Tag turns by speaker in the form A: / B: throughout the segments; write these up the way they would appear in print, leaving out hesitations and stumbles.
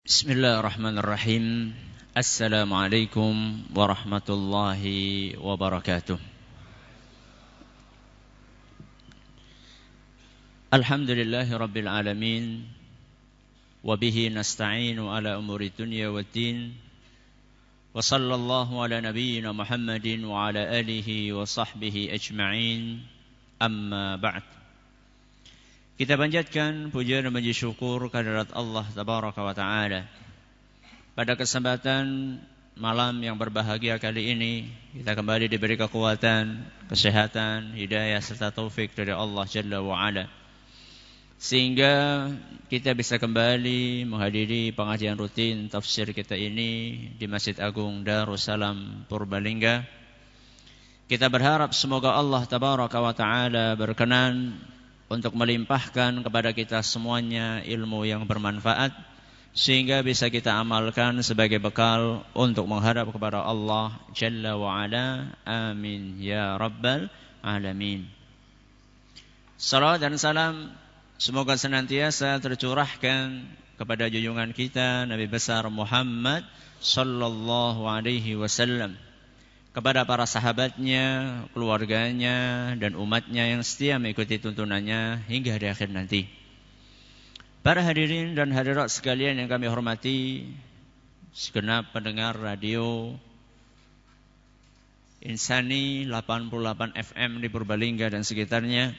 A: Bismillahirrahmanirrahim. Assalamualaikum warahmatullahi wabarakatuh. Alhamdulillahi rabbil alamin. Wabihi nasta'inu ala umuri dunya waddin. Wa sallallahu ala nabiyyina Muhammadin wa ala alihi wa sahbihi ajma'in. Amma ba'd. Kita panjatkan puja dan puji syukur kehadirat Allah Tabaraka wa Ta'ala. Pada kesempatan malam yang berbahagia kali ini, kita kembali diberi kekuatan, kesehatan, hidayah serta taufik dari Allah Jalla wa Ala, sehingga kita bisa kembali menghadiri pengajian rutin tafsir kita ini di Masjid Agung Darussalam Purbalingga. Kita berharap semoga Allah Tabaraka wa Ta'ala berkenan untuk melimpahkan kepada kita semuanya ilmu yang bermanfaat, sehingga bisa kita amalkan sebagai bekal untuk menghadap kepada Allah Jalla wa Ala. Amin ya Rabbal Alamin. Salawat dan salam semoga senantiasa tercurahkan kepada junjungan kita Nabi besar Muhammad sallallahu alaihi wasallam, kepada para sahabatnya, keluarganya, dan umatnya yang setia mengikuti tuntunannya hingga di akhir nanti. Para hadirin dan hadirat sekalian yang kami hormati, segenap pendengar radio Insani 88 FM di Purbalingga dan sekitarnya,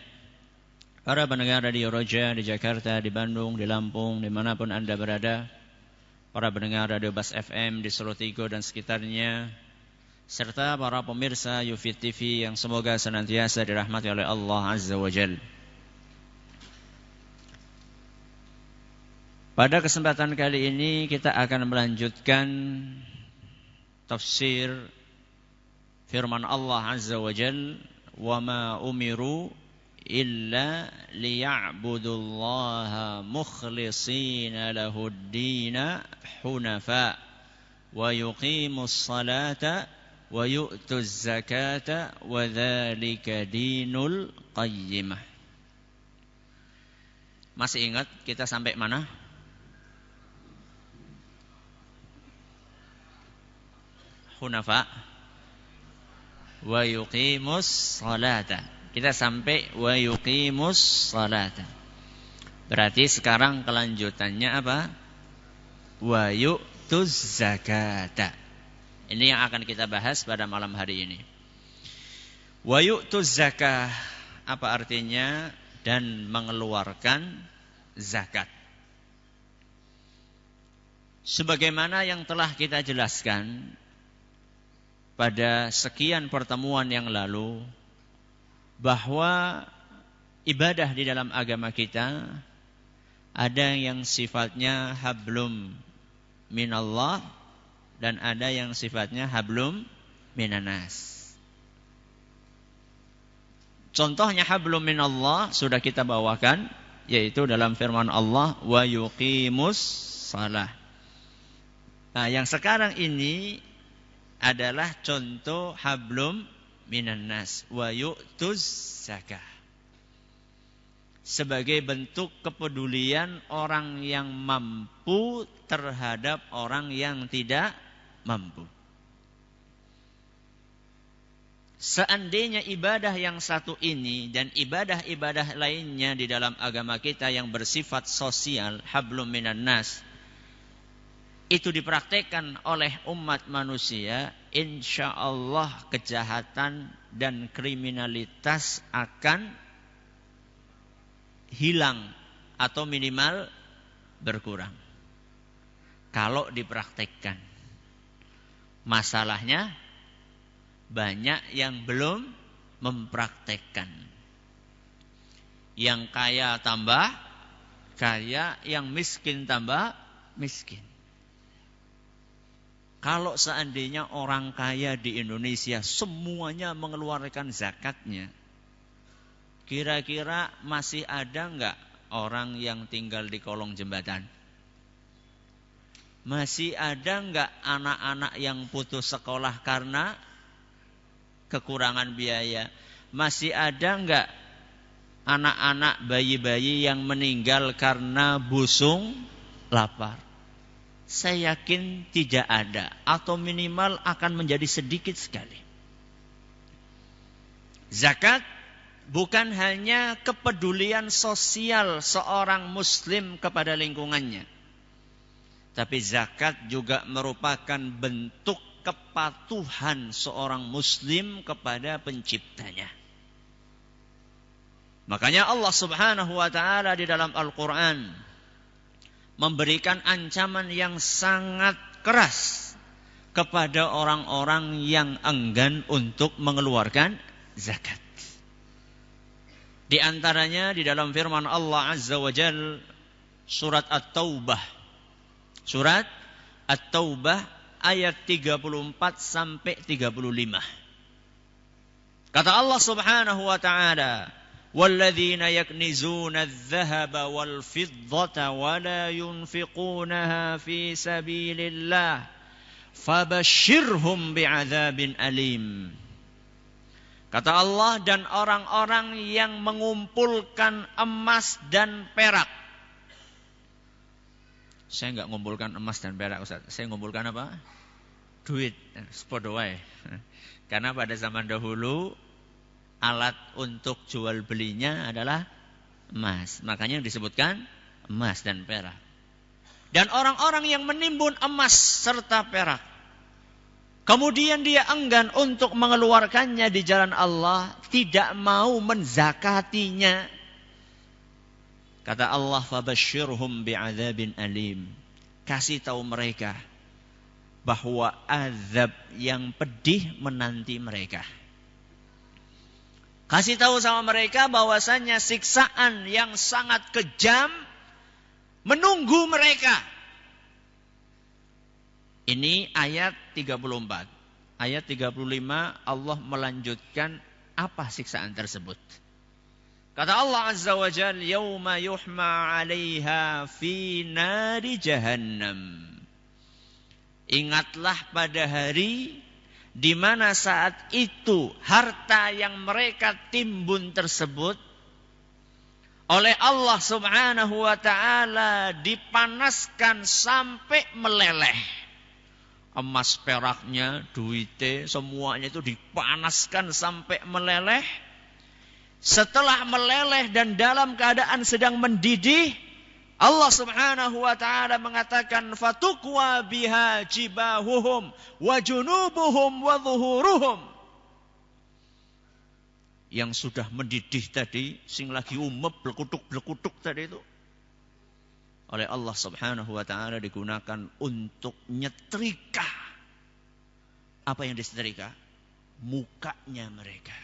A: para pendengar radio Roja di Jakarta, di Bandung, di Lampung, dimanapun Anda berada, para pendengar radio Bas FM di Solo Tigo dan sekitarnya, serta para pemirsa Yufid TV yang semoga senantiasa dirahmati oleh Allah Azza wa Jalla. Pada kesempatan kali ini kita akan melanjutkan tafsir firman Allah Azza wa Jalla, "Wa ma umiru illa liya'budullaha mukhlishina lahud-dina hunafa wa yuqimus salata wa yu'tuz zakata wa dzalika dinul qayyimah." Masih ingat kita sampai mana? Hunafa wa yuqimus salata. Kita sampai wa yuqimus salata. Berarti sekarang kelanjutannya apa? Wa yu'tuz zakata. Ini yang akan kita bahas pada malam hari ini. Wa yu'tuz zakah, apa artinya? Dan mengeluarkan zakat. Sebagaimana yang telah kita jelaskan pada sekian pertemuan yang lalu, bahwa ibadah di dalam agama kita ada yang sifatnya hablum minallah dan ada yang sifatnya hablum minanas. Contohnya hablum minallah sudah kita bawakan, yaitu dalam firman Allah, wa yuqimus salah. Nah, yang sekarang ini adalah contoh hablum minanas, wa yu'tuz zakah, sebagai bentuk kepedulian orang yang mampu terhadap orang yang tidak mampu. Seandainya ibadah yang satu ini dan ibadah-ibadah lainnya di dalam agama kita yang bersifat sosial, hablum minan nas, itu dipraktekkan oleh umat manusia, insya Allah kejahatan dan kriminalitas akan hilang atau minimal berkurang kalau dipraktekkan. Masalahnya banyak yang belum mempraktekkan. Yang kaya tambah kaya, yang miskin tambah miskin. Kalau seandainya orang kaya di Indonesia semuanya mengeluarkan zakatnya, kira-kira masih ada enggak orang yang tinggal di kolong jembatan? Masih ada enggak anak-anak yang putus sekolah karena kekurangan biaya? Masih ada enggak anak-anak bayi-bayi yang meninggal karena busung lapar? Saya yakin tidak ada, atau minimal akan menjadi sedikit sekali. Zakat bukan hanya kepedulian sosial seorang muslim kepada lingkungannya, tapi zakat juga merupakan bentuk kepatuhan seorang muslim kepada penciptanya. Makanya Allah Subhanahu wa taala di dalam Al-Qur'an memberikan ancaman yang sangat keras kepada orang-orang yang enggan untuk mengeluarkan zakat. Di antaranya di dalam firman Allah Azza wa Jalla, surat At-Taubah. Surat At-Taubah ayat 34 sampai 35. Kata Allah Subhanahu wa taala, وَالَّذِينَ يَكْنِزُونَ الذَّهَبَ وَالْفِضَّةَ وَلَا يُنْفِقُونَهَا فِي سَبِيلِ اللَّهِ فَبَشِّرْهُمْ بِعَذَابٍ أَلِيمٍ. Kata Allah, dan orang-orang yang mengumpulkan emas dan perak. Saya enggak mengumpulkan emas dan perak, Ustaz. Saya mengumpulkan apa? Duit. Sepodo wae. Karena pada zaman dahulu alat untuk jual belinya adalah emas. Makanya disebutkan emas dan perak. Dan orang-orang yang menimbun emas serta perak, kemudian dia enggan untuk mengeluarkannya di jalan Allah, tidak mau menzakatinya. Kata Allah, فَبَشِّرْهُمْ بِعَذَابٍ أَلِيمٍ. Kasih tahu mereka bahwa azab yang pedih menanti mereka. Kasih tahu sama mereka bahwasanya siksaan yang sangat kejam menunggu mereka. Ini ayat 34. Ayat 35 Allah melanjutkan apa siksaan tersebut. Kata Allah Azza wa Jalla, "Yauma yuhma 'alaiha fi nari jahannam." Ingatlah pada hari di mana saat itu harta yang mereka timbun tersebut oleh Allah Subhanahu wa taala dipanaskan sampai meleleh. Emas peraknya, duitnya, semuanya itu dipanaskan sampai meleleh. Setelah meleleh dan dalam keadaan sedang mendidih, Allah Subhanahu wa taala mengatakan, "Fatukwa biha jibahuhum wa junubuhum wa zuhuruhum." Yang sudah mendidih tadi, sing lagi umep blekutuk tadi itu, oleh Allah Subhanahu wa taala digunakan untuk nyetrika. Apa yang disetrika? Mukanya mereka.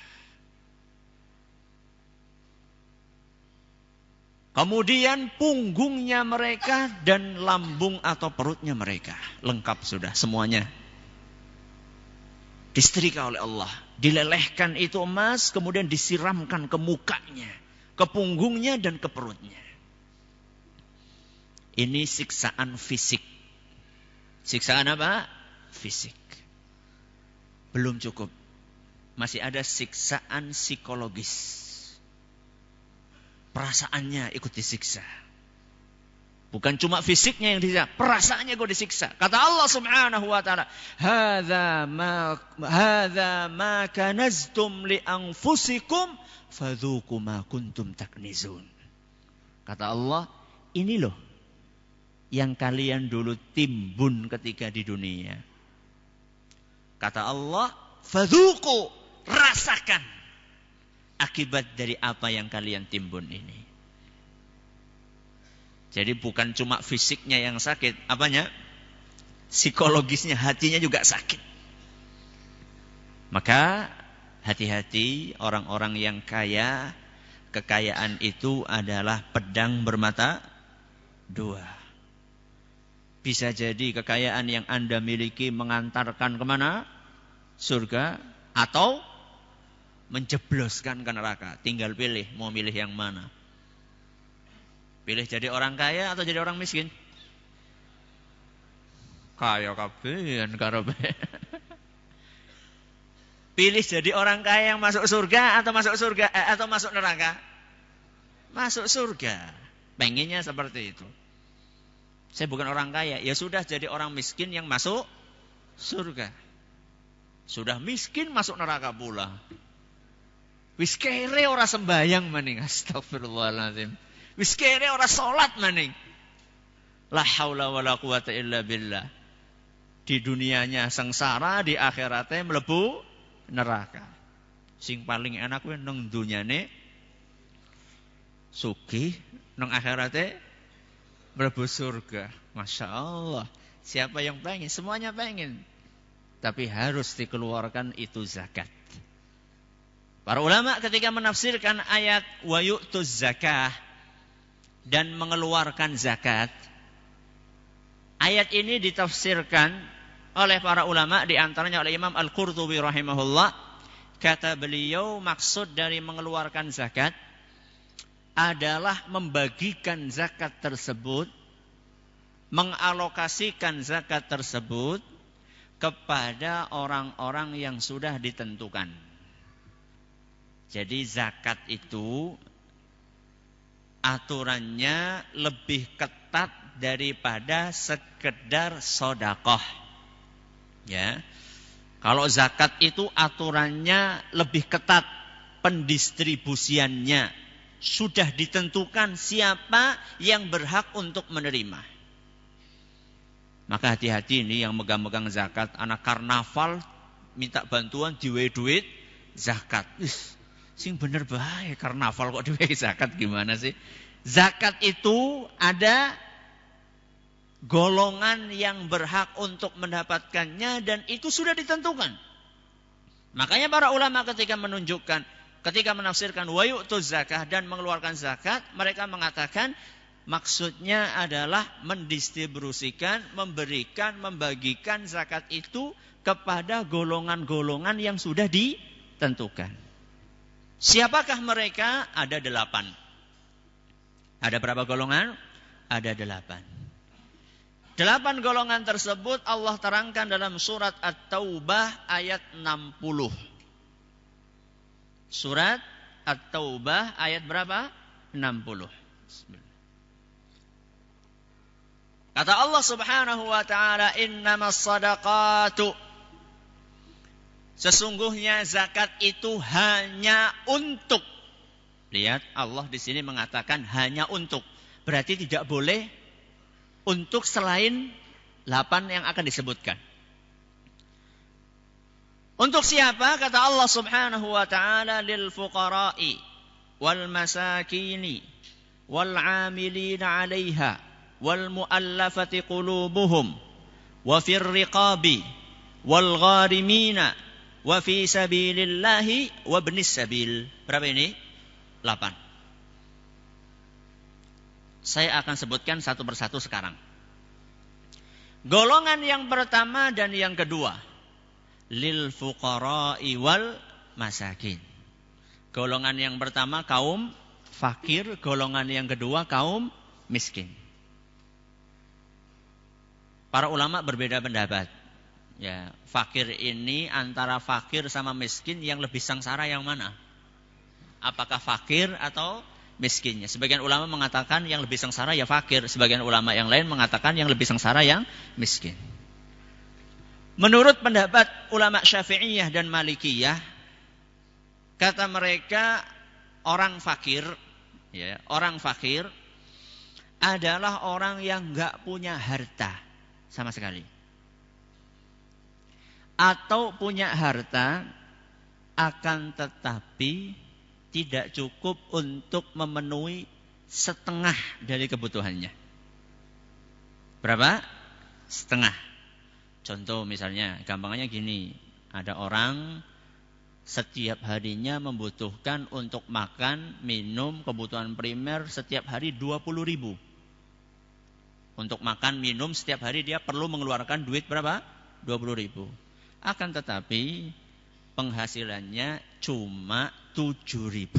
A: Kemudian punggungnya mereka dan lambung atau perutnya mereka. Lengkap sudah semuanya. Disetrika oleh Allah. Dilelehkan itu emas, kemudian disiramkan ke mukanya, ke punggungnya dan ke perutnya. Ini siksaan fisik. Siksaan apa? Fisik. Belum cukup. Masih ada siksaan psikologis. Perasaannya ikut disiksa. Bukan cuma fisiknya yang disiksa, perasaannya ikut disiksa. Kata Allah Subhanahu wa taala, "Hadza ma kanaztum li anfusikum fadzuqu ma kuntum taknizun." Kata Allah, ini loh yang kalian dulu timbun ketika di dunia. Kata Allah, "Fadzuqu", rasakan akibat dari apa yang kalian timbun ini. Jadi bukan cuma fisiknya yang sakit, apanya? Psikologisnya, hatinya juga sakit. Maka hati-hati orang-orang yang kaya, kekayaan itu adalah pedang bermata dua. Bisa jadi kekayaan yang Anda miliki mengantarkan kemana? Surga, atau menjebloskan ke neraka. Tinggal pilih, mau milih yang mana. Pilih jadi orang kaya atau jadi orang miskin? Kaya kabehan karepe. Pilih jadi orang kaya yang masuk surga atau masuk neraka? Masuk surga. Pengennya seperti itu. Saya bukan orang kaya. Ya sudah jadi orang miskin yang masuk surga. Sudah miskin masuk neraka pula. Wis kere ora sembayang maning. Astagfirullahaladzim. Wis kere ora salat maning. La haula wala quwata illa billah. Di dunianya sengsara, di akhiratnya mlebu neraka. Sing paling enak kuwi nang dunyane sugih, nang akhirate mlebu surga. Masya Allah. Siapa yang pengen? Semuanya pengen. Tapi harus dikeluarkan itu zakat. Para ulama ketika menafsirkan ayat wa yu'tuz zakah dan mengeluarkan zakat, ayat ini ditafsirkan oleh para ulama, di antaranya oleh Imam Al-Qurtubi rahimahullah. Kata beliau, maksud dari mengeluarkan zakat adalah membagikan zakat tersebut, mengalokasikan zakat tersebut kepada orang-orang yang sudah ditentukan. Jadi zakat itu aturannya lebih ketat daripada sekedar sedekah. Ya. Kalau zakat itu aturannya lebih ketat, pendistribusiannya sudah ditentukan siapa yang berhak untuk menerima. Maka hati-hati ini yang megang-megang zakat, anak karnaval minta bantuan diwehi duit zakat. Sing bener bae karnaval kok diwehi zakat gimana sih? Zakat itu ada golongan yang berhak untuk mendapatkannya dan itu sudah ditentukan. Makanya para ulama ketika menafsirkan wa yu'tuz zakah dan mengeluarkan zakat, mereka mengatakan maksudnya adalah mendistribusikan, memberikan, membagikan zakat itu kepada golongan-golongan yang sudah ditentukan. Siapakah mereka? Ada 8. Ada berapa golongan? Ada 8. 8 golongan tersebut Allah terangkan dalam surat At-Taubah ayat 60. Surat At-Taubah ayat berapa? 60. Kata Allah Subhanahu wa taala, "Innamas shadaqatu." Sesungguhnya zakat itu hanya untuk. Lihat, Allah di sini mengatakan hanya untuk. Berarti tidak boleh untuk selain 8 yang akan disebutkan. Untuk siapa? Kata Allah Subhanahu wa taala, lil fuqara'i wal masakini wal 'amilina 'alaiha wal mu'allafati qulubuhum wa fir riqabi wal gharimina wa fi sabilillahi wa ibnis sabil. Berapa ini? 8. Saya akan sebutkan satu persatu sekarang. Golongan yang pertama dan yang kedua, lil fuqara'i wal masakin. Golongan yang pertama kaum fakir, golongan yang kedua kaum miskin. Para ulama berbeda pendapat. Ya, fakir ini antara fakir sama miskin yang lebih sengsara yang mana? Apakah fakir atau miskinnya? Sebagian ulama mengatakan yang lebih sengsara ya fakir, sebagian ulama yang lain mengatakan yang lebih sengsara yang miskin. Menurut pendapat ulama Syafi'iyah dan Malikiyah, kata mereka orang fakir, ya, orang fakir adalah orang yang enggak punya harta sama sekali. Atau punya harta akan tetapi tidak cukup untuk memenuhi setengah dari kebutuhannya. Berapa? Setengah. Contoh misalnya, gampangnya gini. Ada orang setiap harinya membutuhkan untuk makan, minum, kebutuhan primer setiap hari 20.000. Untuk makan, minum setiap hari dia perlu mengeluarkan duit berapa? 20.000. Akan tetapi penghasilannya cuma 7.000.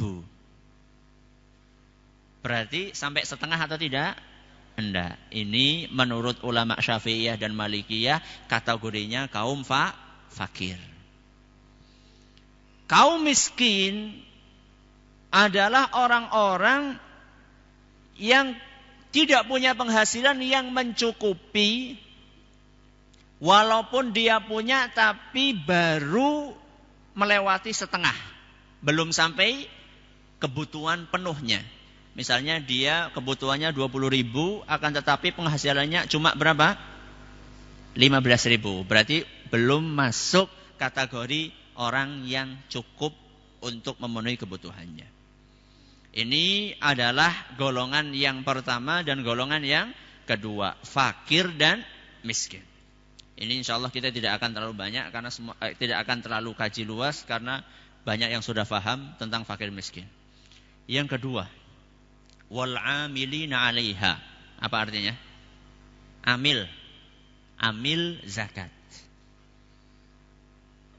A: Berarti sampai setengah atau tidak? Enggak. Ini menurut ulama Syafi'iyah dan Malikiyah kategorinya kaum fakir. Kaum miskin adalah orang-orang yang tidak punya penghasilan yang mencukupi, walaupun dia punya tapi baru melewati setengah, belum sampai kebutuhan penuhnya. Misalnya dia kebutuhannya 20.000, akan tetapi penghasilannya cuma berapa? 15.000. Berarti belum masuk kategori orang yang cukup untuk memenuhi kebutuhannya. Ini adalah golongan yang pertama dan golongan yang kedua, fakir dan miskin. Ini insya Allah kita tidak akan terlalu banyak karena tidak akan terlalu kaji luas karena banyak yang sudah paham tentang fakir miskin. Yang kedua, wal amilina 'alaiha. Apa artinya? Amil zakat.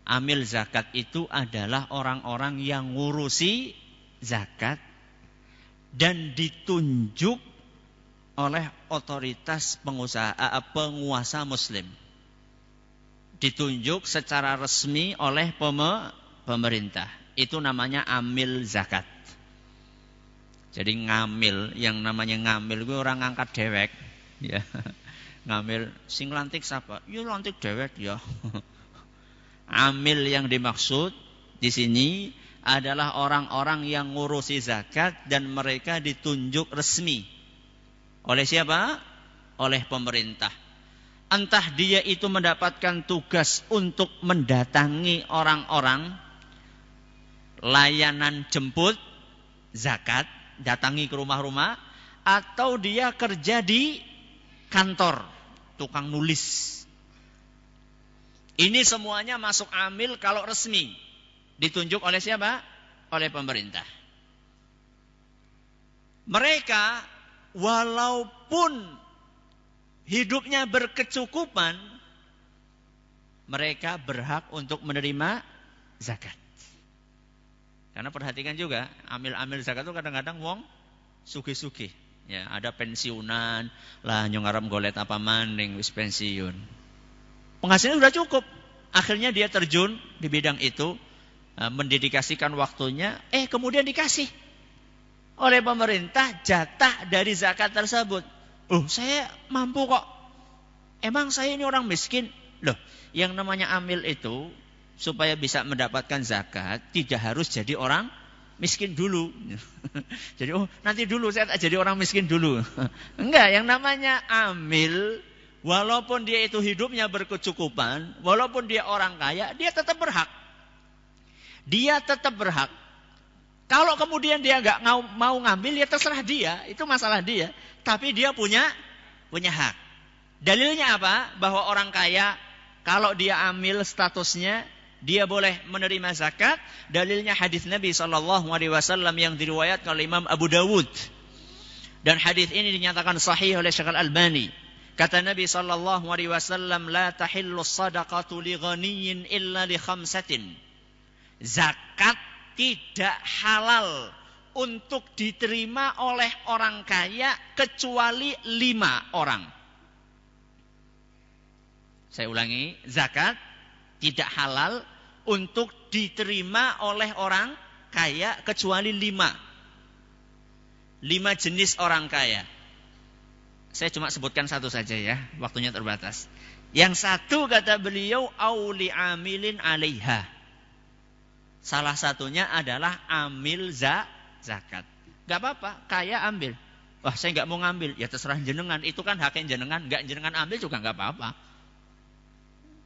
A: Amil zakat itu adalah orang-orang yang ngurusi zakat dan ditunjuk oleh otoritas penguasa muslim. Ditunjuk secara resmi oleh pemerintah. Itu namanya amil zakat. Jadi ngamil, yang namanya ngamil itu orang ngangkat dewek, ya. Ngamil sing lantik siapa? Ya lantik dewek ya. Amil yang dimaksud di sini adalah orang-orang yang ngurusi zakat dan mereka ditunjuk resmi. Oleh siapa? Oleh pemerintah. Entah dia itu mendapatkan tugas untuk mendatangi orang-orang, layanan jemput zakat, datangi ke rumah-rumah, atau dia kerja di kantor, tukang nulis. Ini semuanya masuk amil kalau resmi. Ditunjuk oleh siapa? Oleh pemerintah. Mereka walaupun hidupnya berkecukupan, mereka berhak untuk menerima zakat. Karena perhatikan juga, amil-amil zakat itu kadang-kadang wong sugih-sugih. Ya, ada pensiunan, lah nyongaram golet apa maning wis pensiun. Penghasilan sudah cukup. Akhirnya dia terjun di bidang itu, mendedikasikan waktunya, kemudian dikasih oleh pemerintah jatah dari zakat tersebut. Saya mampu kok. Emang saya ini orang miskin? Loh, yang namanya amil itu supaya bisa mendapatkan zakat tidak harus jadi orang miskin dulu. Jadi nanti dulu saya tak jadi orang miskin dulu. Enggak, yang namanya amil walaupun dia itu hidupnya berkecukupan, walaupun dia orang kaya, dia tetap berhak. Dia tetap berhak. Kalau kemudian dia enggak mau ngambil, ya terserah dia, itu masalah dia. Tapi dia punya hak. Dalilnya apa? Bahwa orang kaya kalau dia amil statusnya, dia boleh menerima zakat. Dalilnya hadis Nabi SAW yang diriwayatkan oleh Imam Abu Dawud. Dan hadis ini dinyatakan sahih oleh Syekh Al-Albani. Kata Nabi SAW, la tahillu sadaqatu li ghaniyyin illa li khamsatin. Zakat tidak halal untuk diterima oleh orang kaya kecuali 5 orang. Saya ulangi, zakat tidak halal untuk diterima oleh orang kaya kecuali 5. 5 jenis orang kaya. Saya cuma sebutkan satu saja ya, waktunya terbatas. Yang satu kata beliau, auli amilin 'alaiha. Salah satunya adalah amil zakat. Gak apa-apa, kaya ambil. Wah, saya gak mau ngambil. Ya terserah jenengan, itu kan haknya jenengan. Gak jenengan ambil juga gak apa-apa.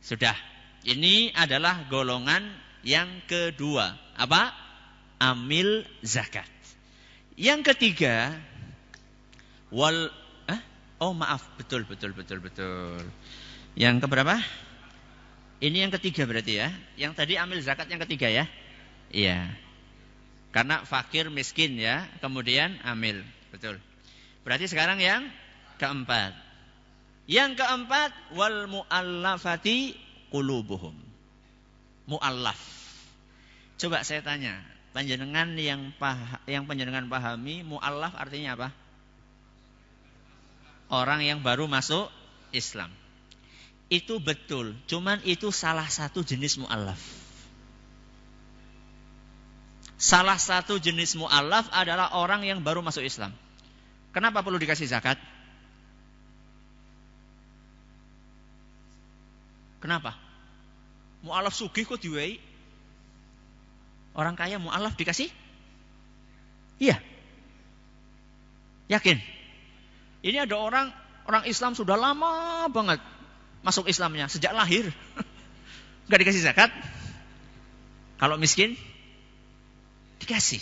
A: Sudah. Ini adalah golongan yang kedua. Apa? Amil zakat. Yang ketiga, betul. Yang keberapa? Ini yang ketiga berarti ya. Yang tadi amil zakat yang ketiga ya. Iya. Karena fakir miskin ya, kemudian amil. Betul. Berarti sekarang yang keempat. Yang keempat, wal mu'allafati qulubuhum. Mu'allaf. Coba saya tanya, panjenengan yang panjenengan pahami, mu'allaf artinya apa? Orang yang baru masuk Islam. Itu betul, cuman itu salah satu jenis mu'allaf. Salah satu jenis mu'allaf adalah orang yang baru masuk Islam. Kenapa perlu dikasih zakat? Kenapa? Mu'alaf sugih kok diwehi? Orang kaya mu'alaf dikasih? Iya. Yakin? Ini ada orang Islam sudah lama banget masuk Islamnya, sejak lahir. Enggak dikasih zakat. Kalau miskin, dikasih.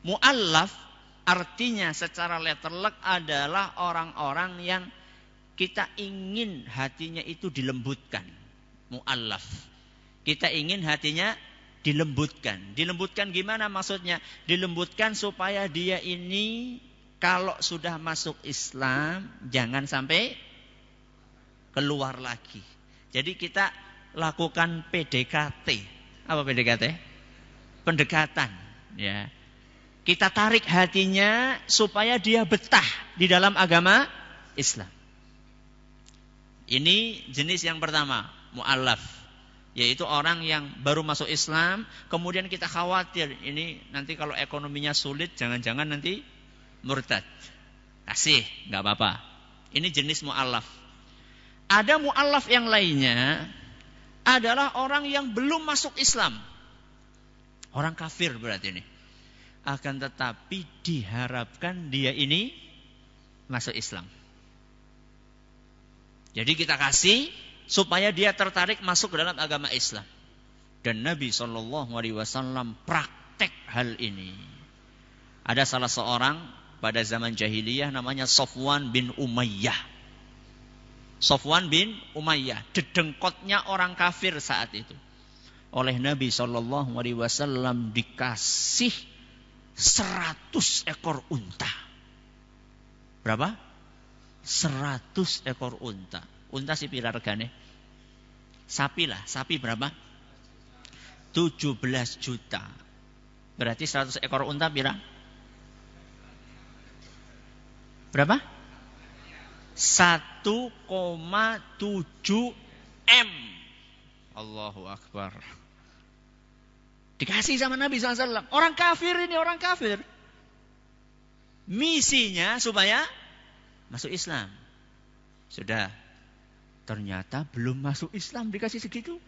A: Mu'allaf artinya secara letterlek adalah orang-orang yang kita ingin hatinya itu dilembutkan. Mu'allaf. Kita ingin hatinya dilembutkan. Dilembutkan gimana maksudnya? Dilembutkan supaya dia ini kalau sudah masuk Islam jangan sampai keluar lagi. Jadi kita lakukan PDKT. Apa PDKT? Pendekatan, ya. Kita tarik hatinya supaya dia betah di dalam agama Islam. Ini jenis yang pertama, mu'allaf, yaitu orang yang baru masuk Islam, kemudian kita khawatir ini nanti kalau ekonominya sulit, jangan-jangan nanti murtad. Kasih, nggak apa-apa. Ini jenis mu'allaf. Ada mu'allaf yang lainnya adalah orang yang belum masuk Islam. Orang kafir berarti ini. Akan tetapi diharapkan dia ini masuk Islam. Jadi kita kasih supaya dia tertarik masuk ke dalam agama Islam. Dan Nabi SAW praktek hal ini. Ada salah seorang pada zaman jahiliyah namanya Sofwan bin Umayyah. Sofwan bin Umayyah, dedengkotnya orang kafir saat itu. Oleh Nabi SAW dikasih 100 ekor unta. Berapa? 100 ekor unta. Unta si pira regane? Sapi lah, sapi berapa? 17 juta. Berarti 100 ekor unta pira? Berapa? 1,7 M. Allahu Akbar. Dikasih sama Nabi SAW. Orang kafir ini, orang kafir. Misinya supaya masuk Islam. Sudah. Ternyata belum masuk Islam dikasih segitu.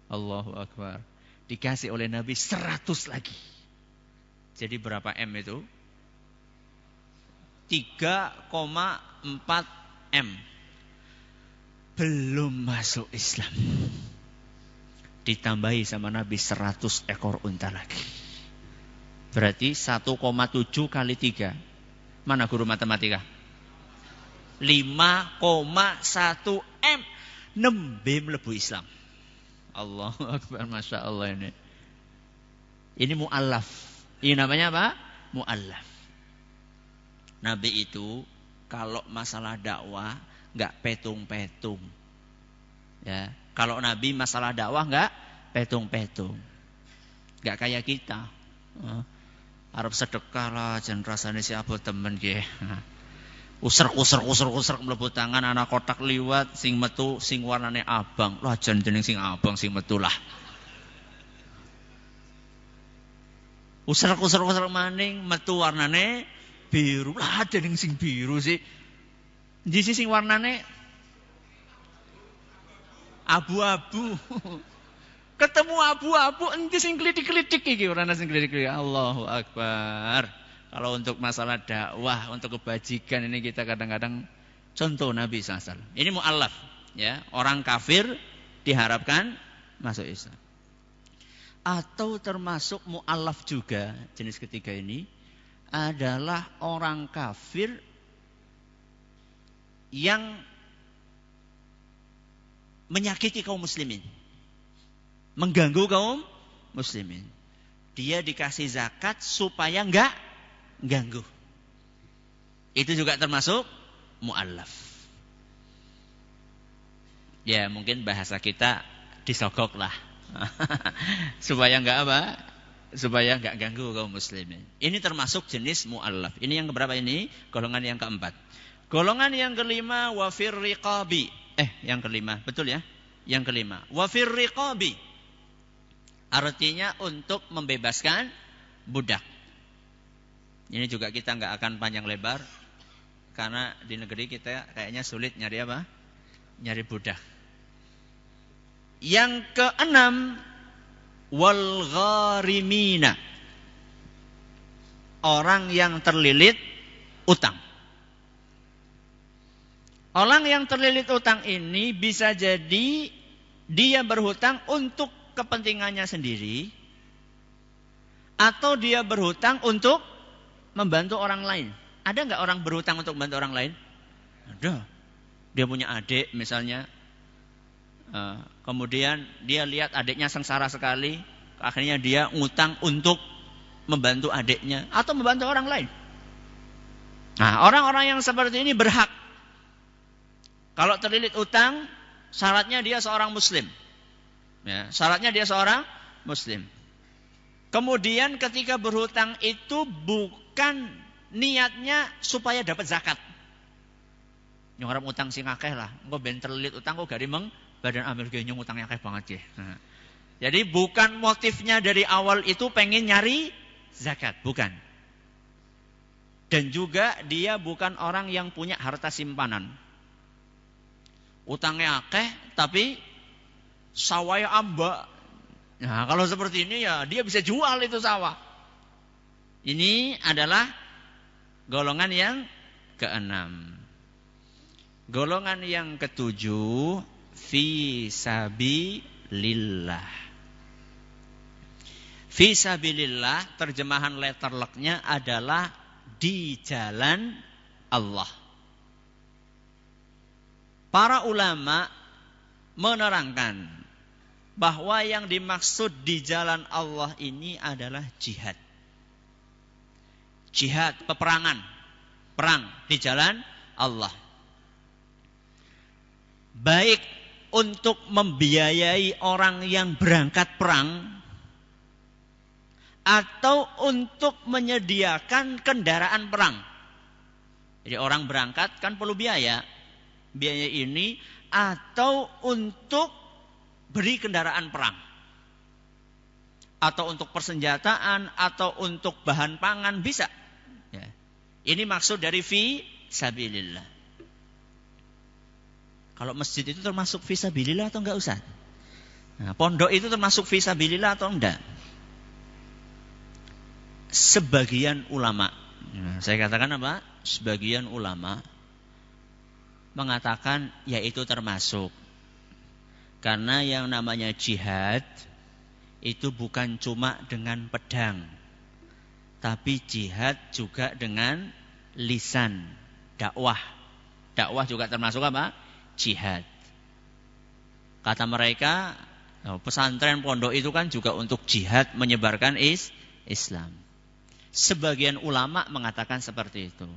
A: Allahu Akbar. Dikasih oleh Nabi 100 lagi. Jadi berapa M itu? 3,4 M. Belum masuk Islam. Ditambahi sama Nabi 100 ekor unta lagi. Berarti 1,7 kali 3. Mana guru matematika? 5,1 M. Nembe mlebu Islam. Allahu Akbar, Masya Allah ini. Ini mu'allaf. Ini namanya apa? Mu'allaf. Nabi itu kalau masalah dakwah enggak petung-petung. Ya, kalau Nabi masalah dakwah enggak petung-petung. Enggak kayak kita. Arab sedekah lah jan rasane si abot temen nggih. Usrek mlebu tangan anak kotak liwat sing metu sing warnane abang. Lah jan jeneng sing abang sing metu lah. Usrek maning metu warnane biru. Lah jeneng sing biru sih. Ndi sing warnane abu-abu. Ketemu abu-abu enti sing klitik-klitik iki ora ana sing klitik-klitik. Allahu Akbar. Kalau untuk masalah dakwah, untuk kebajikan ini kita kadang-kadang contoh Nabi SAW. Ini mu'allaf, ya, orang kafir diharapkan masuk Islam. Atau termasuk mu'allaf juga, jenis ketiga ini adalah orang kafir yang menyakiti kaum muslimin, mengganggu kaum muslimin. Dia dikasih zakat supaya enggak ganggu. Itu juga termasuk mu'allaf. Ya mungkin bahasa kita disogok lah. Supaya enggak apa? Supaya enggak ganggu kaum muslimin. Ini termasuk jenis mu'allaf. Ini yang keberapa ini? Golongan yang keempat. Golongan yang kelima wafir riqabi. Yang kelima, betul ya? Yang kelima, wafir riqabi. Artinya untuk membebaskan budak. Ini juga kita nggak akan panjang lebar. karena di negeri kita kayaknya sulit nyari apa? Nyari budak. Yang keenam, wal gharimina. Orang yang terlilit utang. Orang yang terlilit utang ini bisa jadi dia berhutang untuk kepentingannya sendiri, atau dia berhutang untuk membantu orang lain. Ada nggak orang berhutang untuk membantu orang lain? Ada. Dia punya adik misalnya, kemudian dia lihat adiknya sengsara sekali, akhirnya dia ngutang untuk membantu adiknya atau membantu orang lain. Nah, orang-orang yang seperti ini berhak. Kalau terlilit utang, syaratnya dia seorang muslim. Ya, syaratnya dia seorang muslim. Kemudian ketika berhutang itu bukan niatnya supaya dapat zakat. Yang orang utang sing akeh lah, engko ben terlilit utang kok gari meng badan amil ge nyung utangnya akeh banget ya. Nah, jadi bukan motifnya dari awal itu pengen nyari zakat, bukan. Dan juga dia bukan orang yang punya harta simpanan. Utangnya akeh tapi sawahnya ambak. Nah, kalau seperti ini ya dia bisa jual itu sawah. Ini adalah golongan yang keenam. Golongan yang ketujuh, fi sabilillah. Fi sabilillah, terjemahan letterlocknya adalah di jalan Allah. Para ulama menerangkan bahwa yang dimaksud di jalan Allah ini adalah jihad. Jihad, peperangan, perang di jalan Allah. Baik untuk membiayai orang yang berangkat perang, atau untuk menyediakan kendaraan perang. Jadi orang berangkat kan perlu biaya. Biaya ini atau untuk beri kendaraan perang, atau untuk persenjataan, atau untuk bahan pangan, bisa. Ya. Ini maksud dari fi sabilillah. Kalau masjid itu termasuk fi sabilillah atau enggak, Ustaz? Nah, pondok itu termasuk fi sabilillah atau enggak? Sebagian ulama, saya katakan apa? Sebagian ulama mengatakan yaitu termasuk. Karena yang namanya jihad itu bukan cuma dengan pedang, tapi jihad juga dengan lisan, dakwah. Dakwah juga termasuk apa? Jihad. Kata mereka, pesantren pondok itu kan juga untuk jihad menyebarkan Islam. Sebagian ulama mengatakan seperti itu.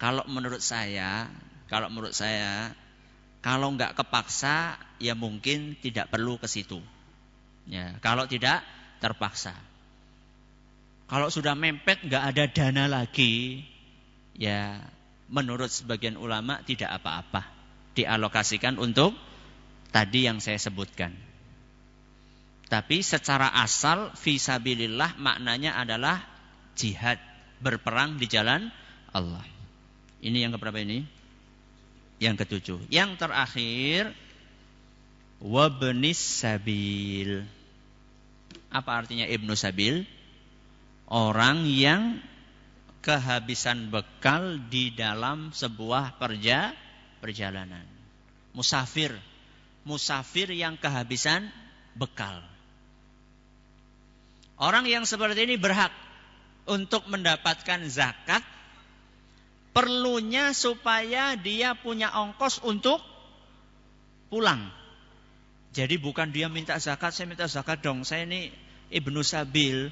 A: Kalau menurut saya, kalau nggak kepaksa, ya mungkin tidak perlu ke situ. Ya, kalau tidak terpaksa. Kalau sudah mepet, nggak ada dana lagi, ya menurut sebagian ulama tidak apa-apa. Dialokasikan untuk tadi yang saya sebutkan. Tapi secara asal, fisabilillah maknanya adalah jihad, berperang di jalan Allah. Ini yang keberapa ini? Yang ketujuh. Yang terakhir, wabnis sabil. Apa artinya ibnu sabil? Orang yang kehabisan bekal di dalam sebuah perjalanan. Musafir. Musafir yang kehabisan bekal. Orang yang seperti ini berhak untuk mendapatkan zakat. Perlunya supaya dia punya ongkos untuk pulang. Jadi bukan dia minta zakat, saya minta zakat dong. Saya ini ibnu sabil.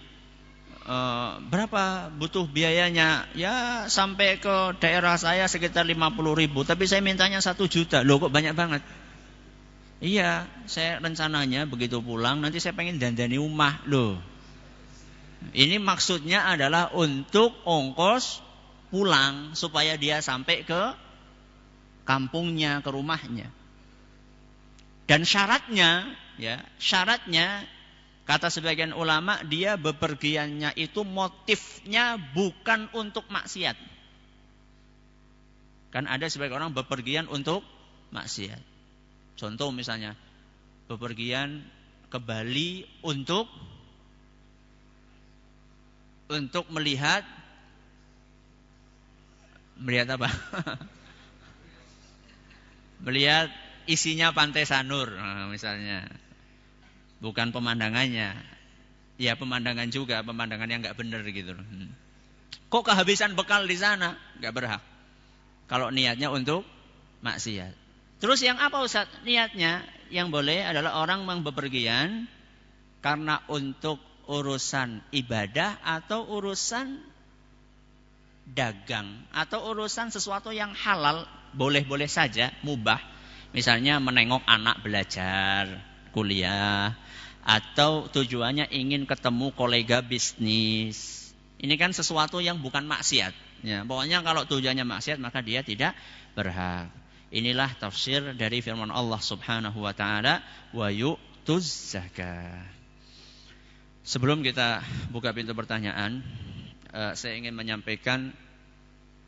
A: Berapa butuh biayanya? Ya sampai ke daerah saya sekitar 50.000. Tapi saya mintanya 1 juta. Loh kok banyak banget? Iya, saya rencananya begitu pulang nanti saya pengen dandani rumah. Loh. Ini maksudnya adalah untuk ongkos pulang supaya dia sampai ke kampungnya, ke rumahnya. Dan syaratnya kata sebagian ulama, dia bepergiannya itu motifnya bukan untuk maksiat. Kan ada sebagian orang bepergian untuk maksiat. Contoh misalnya, bepergian ke Bali untuk melihat apa? Melihat isinya Pantai Sanur, misalnya. Bukan pemandangannya. Ya pemandangan juga, pemandangan yang nggak benar gitu. Kok kehabisan bekal di sana? Nggak berhak. Kalau niatnya untuk maksiat. Terus yang apa Ustaz? Niatnya yang boleh adalah orang yang bepergian karena untuk urusan ibadah atau urusan dagang atau urusan sesuatu yang halal, boleh-boleh saja, mubah. Misalnya menengok anak belajar, kuliah, atau tujuannya ingin ketemu kolega bisnis. Ini kan sesuatu yang bukan maksiat. Ya, pokoknya kalau tujuannya maksiat maka dia tidak berhak. Inilah tafsir dari firman Allah Subhanahu wa taala, wa yu'tuz zakah. Sebelum kita buka pintu pertanyaan, saya ingin menyampaikan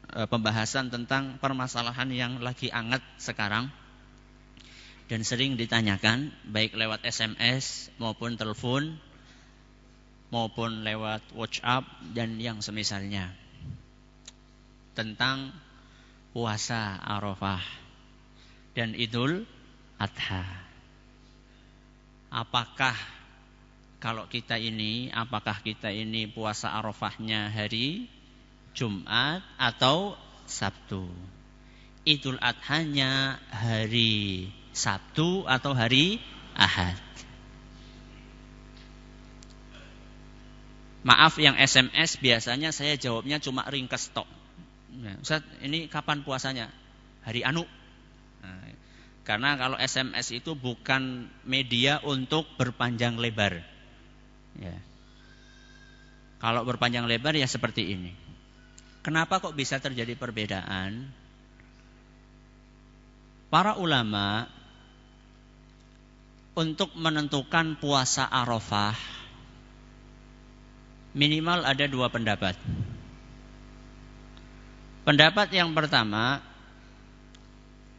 A: pembahasan tentang permasalahan yang lagi hangat sekarang dan sering ditanyakan baik lewat SMS maupun telepon maupun lewat WhatsApp dan yang semisalnya tentang puasa Arafah dan Idul Adha. Apakah kita ini puasa Arafahnya hari Jumat atau Sabtu? Idul Adhanya hari Sabtu atau hari Ahad? Maaf yang SMS biasanya saya jawabnya cuma ringkes tok. Ustaz, ini kapan puasanya? Hari anu. Karena kalau SMS itu bukan media untuk berpanjang lebar. Ya. Kalau berpanjang lebar ya seperti ini. Kenapa kok bisa terjadi perbedaan? Para ulama untuk menentukan puasa Arafah minimal ada 2 pendapat. Pendapat yang pertama,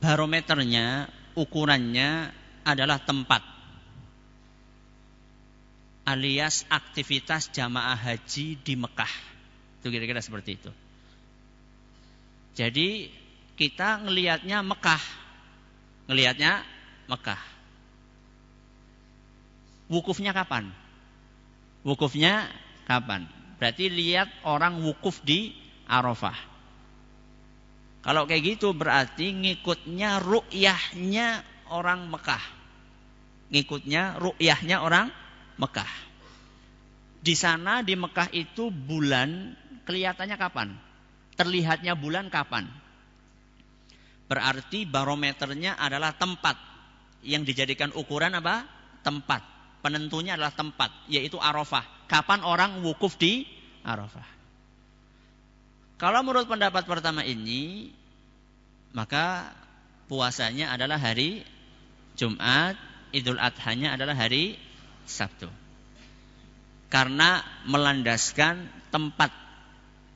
A: barometernya, ukurannya adalah tempat, alias aktivitas jamaah haji di Mekah. Itu kira-kira seperti itu. Jadi kita ngelihatnya Mekah. Wukufnya kapan? Berarti lihat orang wukuf di Arafah. Kalau kayak gitu berarti ngikutnya ru'yahnya orang Mekah. Di sana di Mekah itu bulan kelihatannya kapan? Terlihatnya bulan kapan? Berarti barometernya adalah tempat. Yang dijadikan ukuran apa? Tempat. Penentunya adalah tempat, yaitu Arafah. Kapan orang wukuf di Arafah? Kalau menurut pendapat pertama ini, maka puasanya adalah hari Jumat, Idul Adhanya adalah hari Sabtu. Karena melandaskan tempat.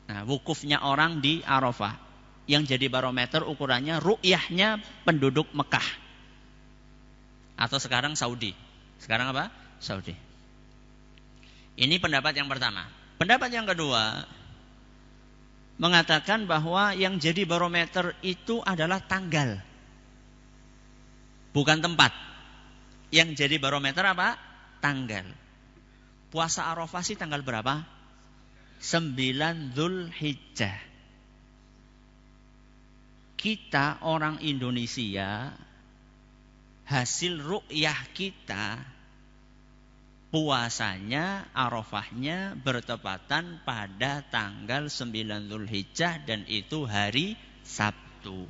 A: Nah, wukufnya orang di Arafah. Yang jadi barometer ukurannya ru'yahnya penduduk Mekah. Atau sekarang Saudi. Sekarang apa? Saudi. Ini pendapat yang pertama. Pendapat yang kedua mengatakan bahwa yang jadi barometer itu adalah tanggal, bukan tempat. Yang jadi barometer apa? Tanggal. Puasa Arafah sih tanggal berapa? 9 Dzulhijjah. Kita orang Indonesia, hasil ru'yah kita, puasanya Arafahnya bertepatan pada tanggal 9 Dzulhijjah dan itu hari Sabtu.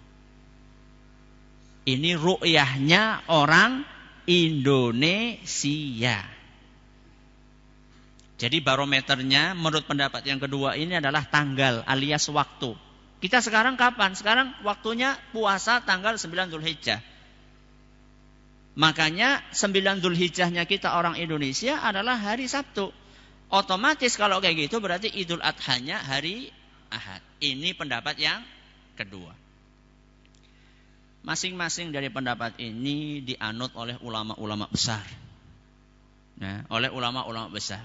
A: Ini ru'yahnya orang Indonesia. Jadi barometernya menurut pendapat yang kedua ini adalah tanggal alias waktu. Kita sekarang kapan? Sekarang waktunya puasa tanggal 9 Dzulhijjah. Makanya 9 Dzulhijjahnya kita orang Indonesia adalah hari Sabtu. Otomatis kalau kayak gitu berarti Idul Adhanya hari Ahad. Ini pendapat yang kedua. masing-masing dari pendapat ini dianut oleh ulama-ulama besar. Nah, oleh ulama-ulama besar.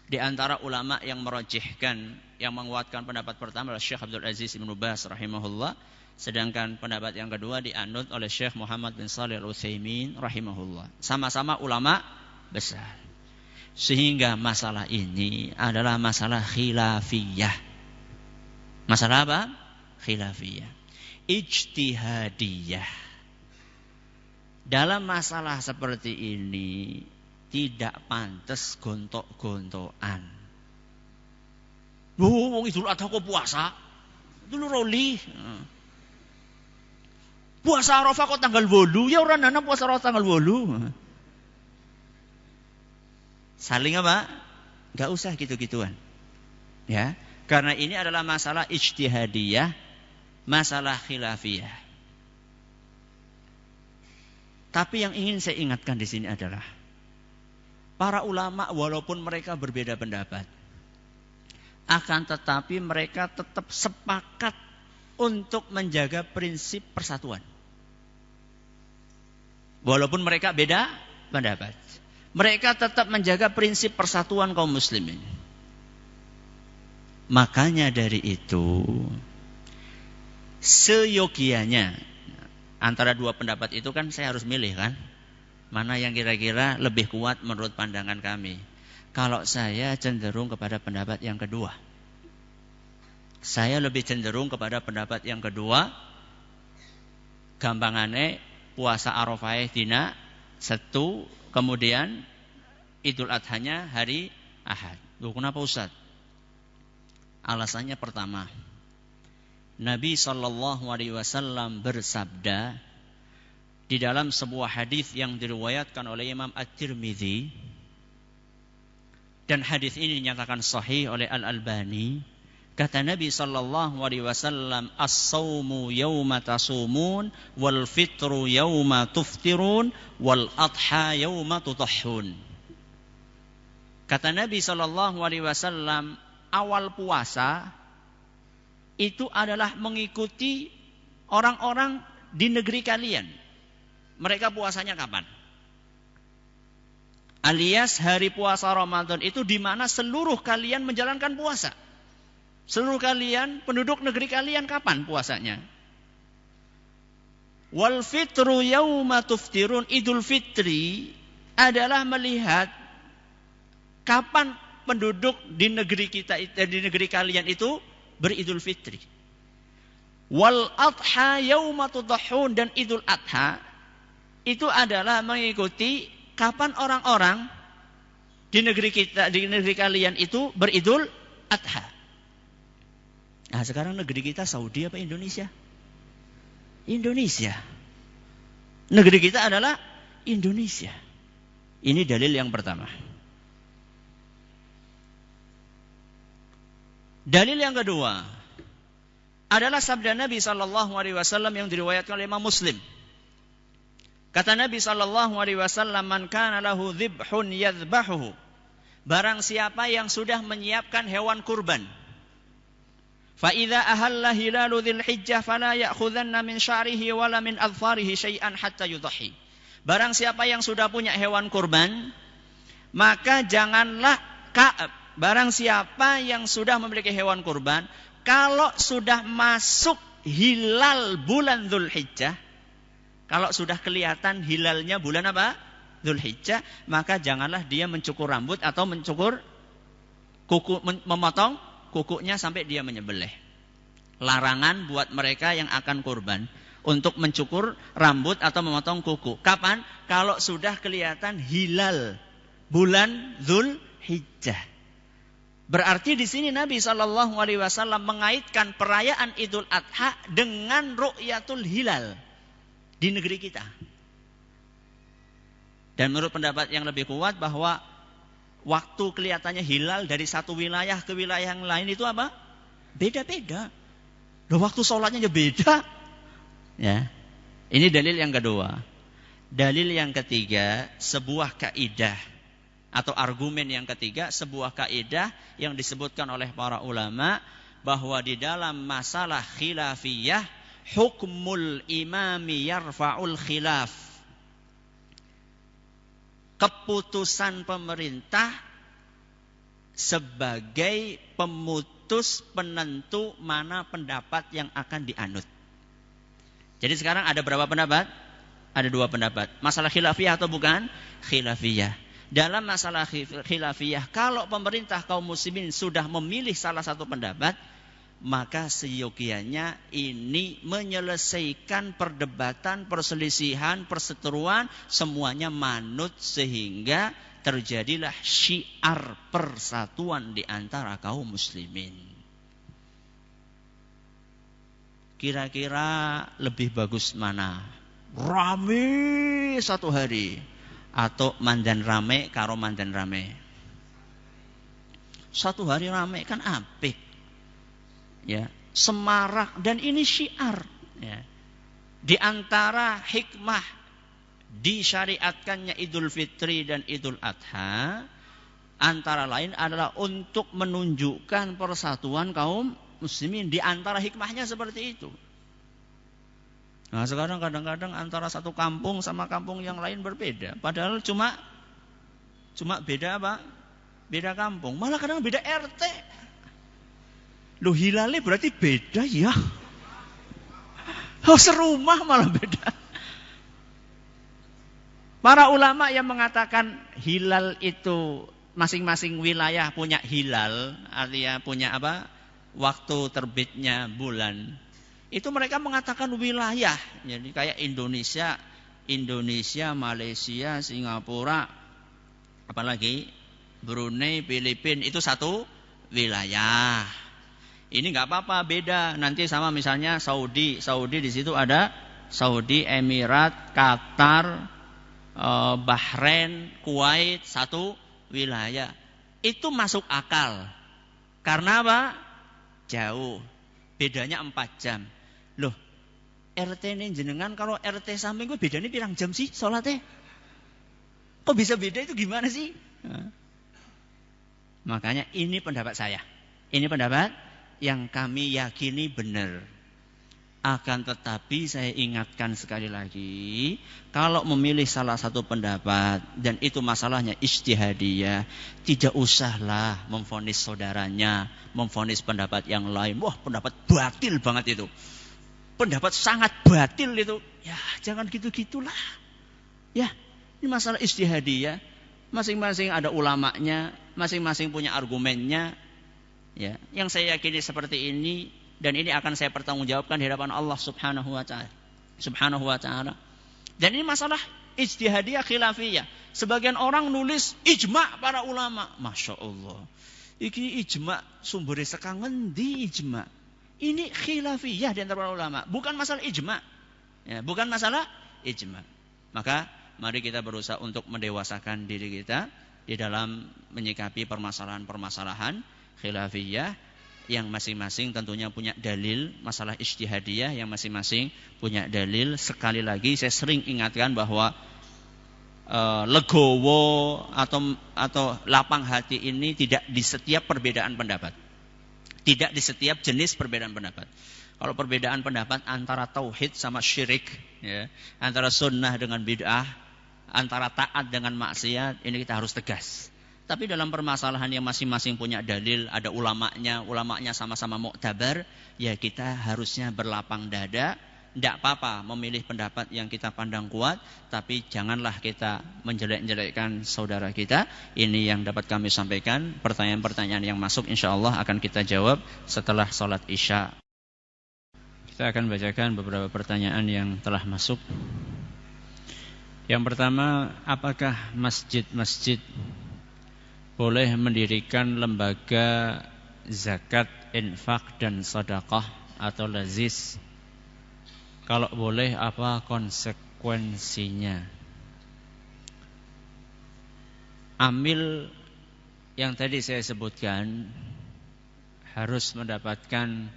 A: Di antara ulama yang merojihkan, yang menguatkan pendapat pertama adalah Syekh Abdul Aziz Ibn Baz rahimahullah. Sedangkan pendapat yang kedua dianut oleh Syekh Muhammad bin Shalih Al-Utsaimin rahimahullah. Sama-sama ulama besar. Sehingga masalah ini adalah masalah khilafiyah. Masalah apa? Khilafiyah. Ijtihadiyah. Dalam masalah seperti ini tidak pantas gontok-gontokan. Wong Idul Adha kok puasa? Dulu roli. Puasa Arafah kok tanggal 8? Ya ora nana puasa Arafah tanggal 8. Saling apa? Enggak usah gitu-gituan. Ya, karena ini adalah masalah ijtihadiyah, masalah khilafiyah. Tapi yang ingin saya ingatkan di sini adalah para ulama walaupun mereka berbeda pendapat, akan tetapi mereka tetap sepakat untuk menjaga prinsip persatuan. Walaupun mereka beda pendapat, mereka tetap menjaga prinsip persatuan kaum muslimin. Makanya dari itu, seyogianya antara dua pendapat itu kan saya harus milih kan, mana yang kira-kira lebih kuat menurut pandangan kami. Kalau saya cenderung kepada pendapat yang kedua. Saya lebih cenderung kepada pendapat yang kedua. Gampangane puasa Arafah dina 1, kemudian Idul Adhanya hari Ahad. Loh, kenapa Ustaz? Alasannya pertama, Nabi SAW bersabda di dalam sebuah hadis yang diriwayatkan oleh Imam At-Tirmidzi, dan hadis ini dinyatakan sahih oleh Al-Albani. Kata Nabi SAW, as-sawmu yawma tasumun, wal fitru yawma tuftirun, wal adha yawma tutahhun. Kata Nabi SAW, awal puasa itu adalah mengikuti orang-orang di negeri kalian. Mereka puasanya kapan? Alias hari puasa Ramadan itu di mana seluruh kalian menjalankan puasa. Seluruh kalian, penduduk negeri kalian kapan puasanya? Wal fitru yauma tuftirun, Idul Fitri adalah melihat kapan penduduk di negeri kita, di negeri kalian itu beridul fitri. Wal adha yauma tudahhun, dan Idul Adha itu adalah mengikuti kapan orang-orang di negeri kita, di negeri kalian itu beridul adha. Nah, sekarang negeri kita Saudi apa Indonesia? Indonesia. Negeri kita adalah Indonesia. Ini dalil yang pertama. Dalil yang kedua adalah sabda Nabi SAW yang diriwayatkan oleh Imam Muslim. Kata Nabi SAW, man kana lahu dhibhun yadhbahuhu. Barang siapa yang sudah menyiapkan hewan kurban. Fa idza ahalla hilalu dzil hijjah fala ya'khudhanna min sya'rihi wala min adfarihi syai'an hatta yudhi. Barang siapa yang sudah punya hewan kurban, maka janganlah barang siapa yang sudah memiliki hewan kurban, kalau sudah masuk hilal bulan Dzulhijjah, kalau sudah kelihatan hilalnya bulan apa? Dzulhijjah, maka janganlah dia mencukur rambut atau mencukur kuku, memotong kukunya sampai dia menyembelih. Larangan buat mereka yang akan kurban untuk mencukur rambut atau memotong kuku. Kapan? Kalau sudah kelihatan hilal bulan Dzulhijjah. Berarti di sini Nabi SAW mengaitkan perayaan Idul Adha dengan ru'yatul hilal di negeri kita. Dan menurut pendapat yang lebih kuat bahwa waktu kelihatannya hilal dari satu wilayah ke wilayah yang lain itu apa? Beda-beda. Loh, waktu sholatnya beda. Ya. Ini dalil yang kedua. Dalil yang ketiga, sebuah kaidah atau argumen yang ketiga, sebuah kaidah yang disebutkan oleh para ulama bahwa di dalam masalah khilafiyah hukmul imami yarfa'ul khilaf. Keputusan pemerintah sebagai pemutus penentu mana pendapat yang akan dianut. Jadi sekarang ada berapa pendapat? Ada 2 pendapat. Masalah khilafiyah atau bukan? Khilafiyah. Dalam masalah khilafiyah, kalau pemerintah kaum muslimin sudah memilih salah satu pendapat, maka seyogianya ini menyelesaikan perdebatan, perselisihan, perseteruan, semuanya manut sehingga terjadilah syiar persatuan di antara kaum muslimin. Kira-kira lebih bagus mana? Rame satu hari atau mandan rame karo mandan rame? Satu hari rame kan apik. Ya, semarak dan ini syiar, ya. Di antara hikmah disyariatkannya Idul Fitri dan Idul Adha antara lain adalah untuk menunjukkan persatuan kaum muslimin. Di antara hikmahnya seperti itu. Nah, sekarang kadang-kadang antara satu kampung sama kampung yang lain berbeda. Padahal cuma beda apa? Beda kampung. Malah kadang beda RT. Loh, hilalnya berarti beda ya? Oh, serumah malah beda. Para ulama yang mengatakan hilal itu masing-masing wilayah punya hilal, artinya punya apa? Waktu terbitnya bulan. Itu mereka mengatakan wilayah. Jadi kayak Indonesia, Malaysia, Singapura, apalagi Brunei, Filipina, itu satu wilayah. Ini nggak apa-apa, beda. Nanti sama misalnya Saudi di situ ada Saudi, Emirat, Qatar, Bahrain, Kuwait, satu wilayah. Itu masuk akal. Karena apa? Jauh. Bedanya 4 jam. Loh, RT ini jenengan kalau RT samping gue bedanya pirang jam sih sholatnya? Kok bisa beda itu gimana sih? Nah. Makanya ini pendapat saya. Ini pendapat yang kami yakini benar. Akan tetapi saya ingatkan sekali lagi, kalau memilih salah satu pendapat dan itu masalahnya ijtihadiyah, tidak usahlah memvonis saudaranya, memvonis pendapat yang lain. Wah, pendapat batil banget itu. Pendapat sangat batil itu. Ya, jangan gitu-gitulah. Ya, ini masalah ijtihadiyah. Masing-masing ada ulamanya, masing-masing punya argumennya. Ya, yang saya yakini seperti ini. Dan ini akan saya pertanggungjawabkan di hadapan Allah Subhanahu wa taala. Dan ini masalah ijtihadiyah khilafiyah. Sebagian orang nulis ijma' para ulama. Masya Allah. Iki ijma' sumbernya sekang ngendi ijma'? Ini khilafiyah di antara para ulama. Bukan masalah ijma'. Ya, bukan masalah ijma'. Maka mari kita berusaha untuk mendewasakan diri kita di dalam menyikapi permasalahan-permasalahan khilafiyah yang masing-masing tentunya punya dalil, masalah ijtihadiyah yang masing-masing punya dalil. Sekali lagi saya sering ingatkan bahwa legowo atau lapang hati ini tidak di setiap perbedaan pendapat. Tidak di setiap jenis perbedaan pendapat. Kalau perbedaan pendapat antara tauhid sama syirik, ya, antara sunnah dengan bid'ah, antara taat dengan maksiat, ini kita harus tegas. Tapi dalam permasalahan yang masing-masing punya dalil, ada ulamanya sama-sama muktabar, ya kita harusnya berlapang dada. Tidak apa-apa memilih pendapat yang kita pandang kuat, tapi janganlah kita menjelek-jelekkan saudara kita. Ini yang dapat kami sampaikan. Pertanyaan-pertanyaan yang masuk insya Allah akan kita jawab setelah sholat isya. Kita akan bacakan beberapa pertanyaan yang telah masuk. Yang pertama, apakah masjid-masjid boleh mendirikan lembaga zakat, infak dan sedekah atau lazis? Kalau boleh, apa konsekuensinya? Amil yang tadi saya sebutkan harus mendapatkan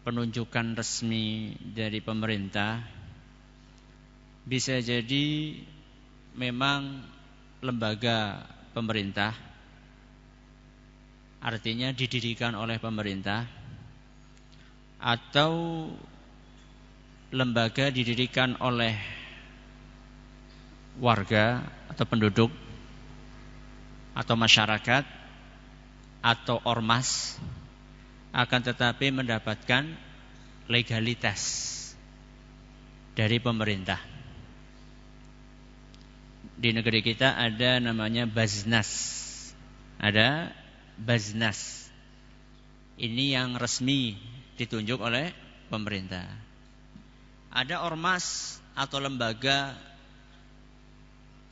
A: penunjukan resmi dari pemerintah. Bisa jadi memang lembaga pemerintah, artinya didirikan oleh pemerintah, atau lembaga didirikan oleh warga atau penduduk atau masyarakat atau ormas, akan tetapi mendapatkan legalitas dari pemerintah. Di negeri kita ada namanya Baznas. Ada Baznas. Ini yang resmi ditunjuk oleh pemerintah. Ada ormas atau lembaga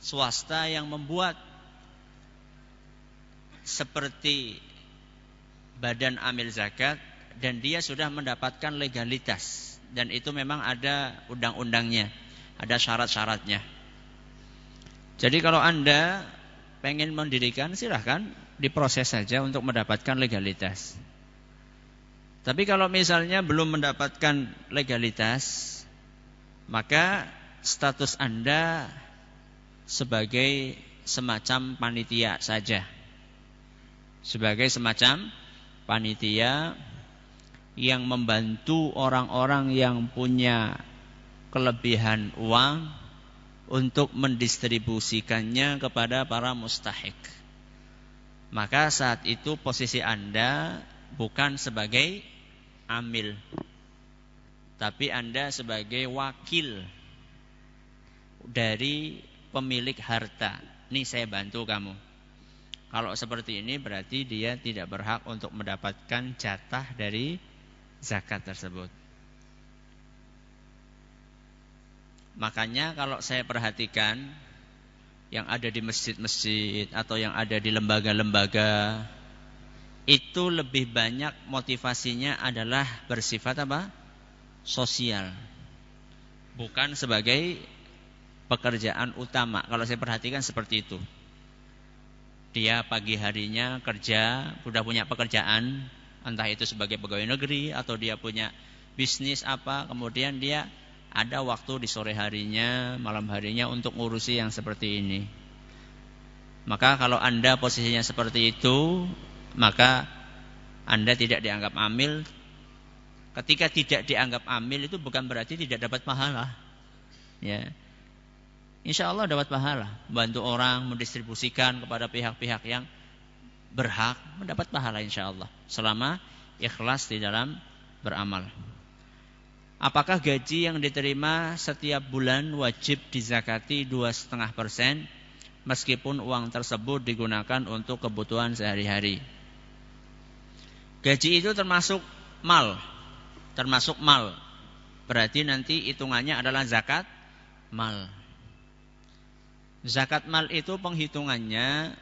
A: swasta yang membuat seperti badan amil zakat dan dia sudah mendapatkan legalitas, dan itu memang ada undang-undangnya, ada syarat-syaratnya. Jadi kalau Anda pengen mendirikan, silahkan diproses saja untuk mendapatkan legalitas. Tapi kalau misalnya belum mendapatkan legalitas, maka status Anda sebagai semacam panitia saja. Sebagai semacam panitia yang membantu orang-orang yang punya kelebihan uang untuk mendistribusikannya kepada para mustahik. Maka saat itu posisi Anda bukan sebagai amil, tapi Anda sebagai wakil dari pemilik harta. Nih saya bantu kamu. Kalau seperti ini berarti dia tidak berhak untuk mendapatkan jatah dari zakat tersebut. Makanya kalau saya perhatikan yang ada di masjid-masjid atau yang ada di lembaga-lembaga, itu lebih banyak motivasinya adalah bersifat apa? Sosial. Bukan sebagai pekerjaan utama. Kalau saya perhatikan seperti itu. Dia pagi harinya kerja, sudah punya pekerjaan, entah itu sebagai pegawai negeri atau dia punya bisnis apa, kemudian dia ada waktu di sore harinya, malam harinya untuk ngurusi yang seperti ini. Maka kalau Anda posisinya seperti itu, maka Anda tidak dianggap amil. Ketika tidak dianggap amil itu bukan berarti tidak dapat pahala. Ya. Insya Allah dapat pahala, bantu orang, mendistribusikan kepada pihak-pihak yang berhak, mendapat pahala insya Allah, selama ikhlas di dalam beramal. Apakah gaji yang diterima setiap bulan wajib dizakati 2,5% meskipun uang tersebut digunakan untuk kebutuhan sehari-hari? Gaji itu termasuk mal, berarti nanti hitungannya adalah zakat mal. Zakat mal itu penghitungannya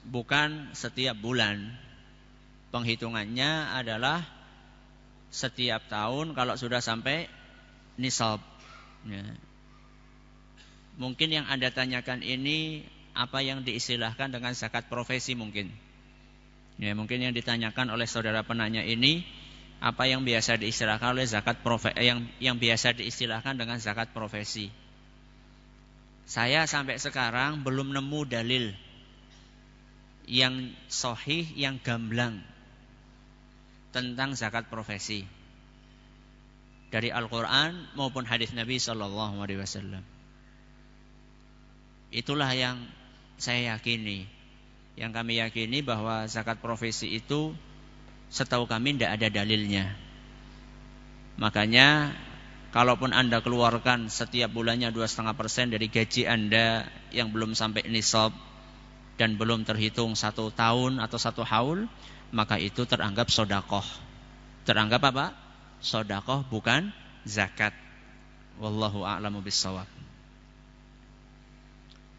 A: bukan setiap bulan. Penghitungannya adalah setiap tahun kalau sudah sampai nisab. Ya. Mungkin yang Anda tanyakan ini apa yang diistilahkan dengan zakat profesi mungkin. Ya, mungkin yang ditanyakan oleh saudara penanya ini apa yang biasa diistilahkan oleh zakat yang biasa diistilahkan dengan zakat profesi. Saya sampai sekarang belum nemu dalil yang sahih, yang gamblang tentang zakat profesi dari Al-Quran maupun hadis Nabi SAW. Itulah yang saya yakini, yang kami yakini bahwa zakat profesi itu setahu kami tidak ada dalilnya. Makanya kalaupun Anda keluarkan setiap bulannya 2,5% dari gaji Anda yang belum sampai nisab dan belum terhitung 1 tahun atau 1 haul, maka itu teranggap sodakoh. Teranggap apa? Sodakoh, bukan zakat. Wallahu a'lamu bissawab.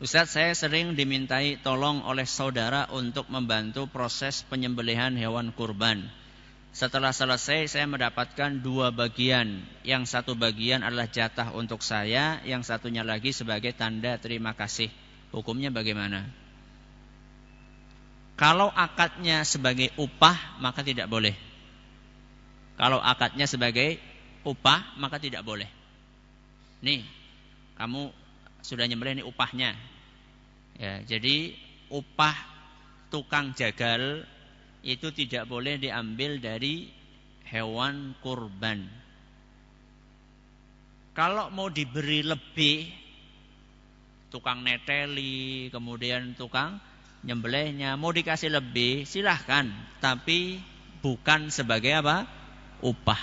A: Ustaz, saya sering dimintai tolong oleh saudara untuk membantu proses penyembelihan hewan kurban. Setelah selesai saya mendapatkan 2 bagian. Yang 1 bagian adalah jatah untuk saya, yang satunya lagi sebagai tanda terima kasih. Hukumnya bagaimana? Kalau akadnya sebagai upah maka tidak boleh. Kalau akadnya sebagai upah maka tidak boleh. Nih, kamu sudah nyembelih, ini upahnya. Ya, jadi upah tukang jagal itu tidak boleh diambil dari hewan kurban. Kalau mau diberi lebih, tukang neteli, kemudian tukang nyembelihnya, mau dikasih lebih, silahkan. Tapi bukan sebagai apa? Upah.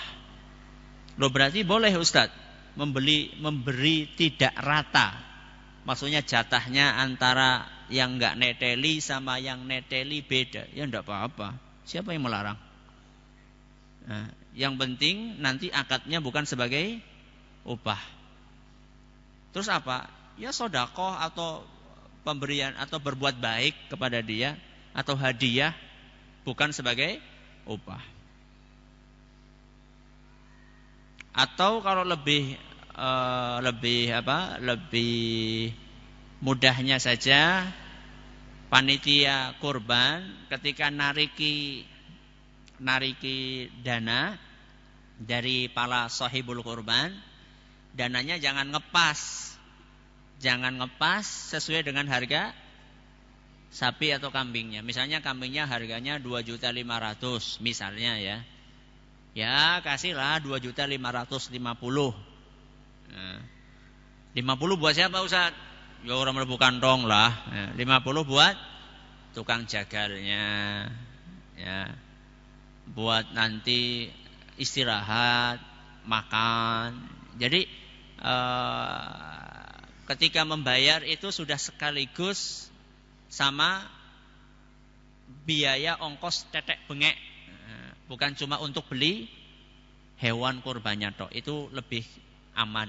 A: Loh berarti boleh Ustadz memberi tidak rata. Maksudnya jatahnya antara yang enggak neteli sama yang neteli beda. Ya enggak apa-apa. Siapa yang melarang? Nah, yang penting nanti akadnya bukan sebagai upah. Terus apa? Ya sedekah atau pemberian atau berbuat baik kepada dia atau hadiah, bukan sebagai upah. Atau kalau lebih mudahnya saja, panitia kurban ketika nariki dana dari para sahibul kurban, dananya jangan ngepas sesuai dengan harga sapi atau kambingnya. Misalnya kambingnya harganya 2.500.000 misalnya ya. Ya kasihlah 2.550.000. Nah, 50 buat siapa Ustaz? Ya orang melebu kantong lah. 50 buat tukang jagalnya. Ya. Buat nanti istirahat, makan. Jadi ketika membayar itu sudah sekaligus sama biaya ongkos tetek bengek. Bukan cuma untuk beli hewan kurbannya tok. Itu lebih aman.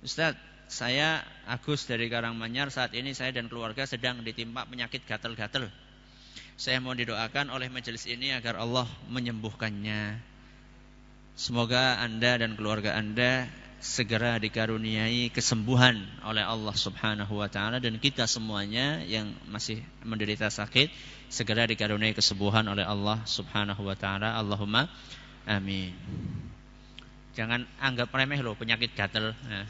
A: Ustaz, saya Agus dari Karangmanyar. Saat ini saya dan keluarga sedang ditimpa penyakit gatal-gatal. Saya mau didoakan oleh majelis ini agar Allah menyembuhkannya. Semoga Anda dan keluarga Anda segera dikaruniai kesembuhan oleh Allah Subhanahu wa taala, dan kita semuanya yang masih menderita sakit segera dikaruniai kesembuhan oleh Allah Subhanahu wa taala. Allahumma amin. Jangan anggap remeh loh penyakit gatal. Nah,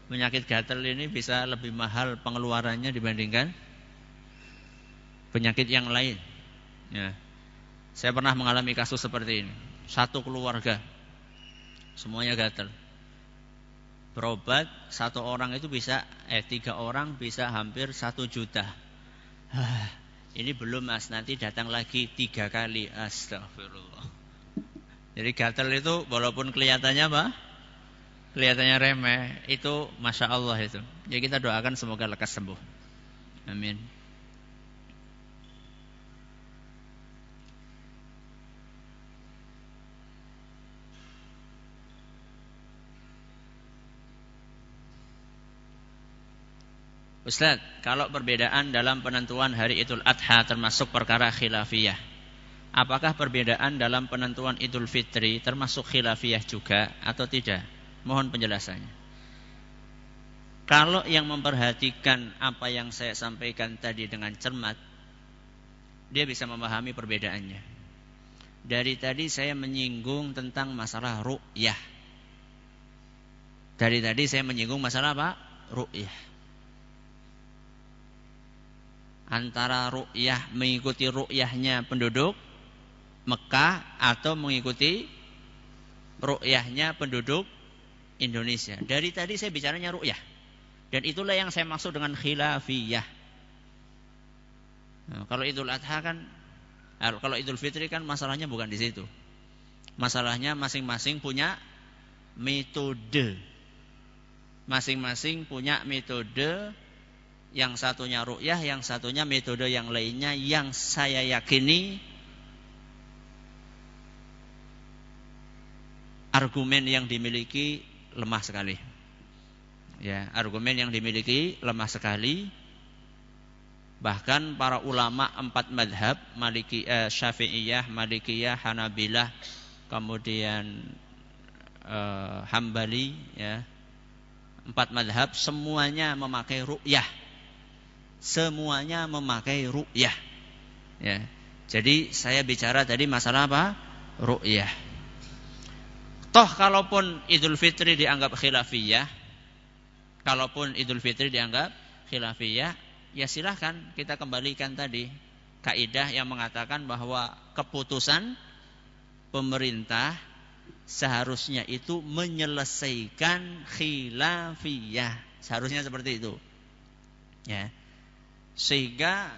A: penyakit gatal ini bisa lebih mahal pengeluarannya dibandingkan penyakit yang lain. Ya. Saya pernah mengalami kasus seperti ini. Satu keluarga semuanya gatal. Berobat satu orang itu bisa 3 orang bisa hampir 1 juta. Ini belum Mas, nanti datang lagi 3 kali. Astagfirullah. Jadi gatal itu walaupun kelihatannya apa? Kelihatannya remeh, itu Masya Allah itu. Jadi kita doakan semoga lekas sembuh. Amin. Ustaz, kalau perbedaan dalam penentuan hari Idul Adha termasuk perkara khilafiyah, apakah perbedaan dalam penentuan Idul Fitri termasuk khilafiyah juga atau tidak? Mohon penjelasannya. Kalau yang memperhatikan apa yang saya sampaikan tadi dengan cermat, dia bisa memahami perbedaannya. Dari tadi saya menyinggung tentang masalah ru'yah. Dari tadi saya menyinggung masalah apa? Ru'yah. Antara ru'yah, mengikuti ru'yahnya penduduk Mekah atau mengikuti ru'yahnya penduduk Indonesia. Dari tadi saya bicaranya ru'yah. Dan itulah yang saya maksud dengan khilafiyah. Nah, kalau Idul Adha kan, kalau Idul Fitri kan masalahnya bukan di situ. Masalahnya masing-masing punya metode. Masing-masing punya metode. Yang satunya ru'yah, yang satunya metode yang lainnya, yang saya yakini argumen yang dimiliki lemah sekali. Ya, argumen yang dimiliki lemah sekali. Bahkan para ulama 4 madhab, Syafi'iyah, Malikiyah, Hanabilah, kemudian Hambali, ya, 4 madhab semuanya memakai ru'yah. Semuanya memakai ru'yah. Ya. Jadi saya bicara tadi masalah apa? Ru'yah. Toh kalaupun Idul Fitri dianggap khilafiyah, ya silahkan kita kembalikan tadi kaidah yang mengatakan bahwa keputusan pemerintah seharusnya itu menyelesaikan khilafiyah. Seharusnya seperti itu. Ya. Sehingga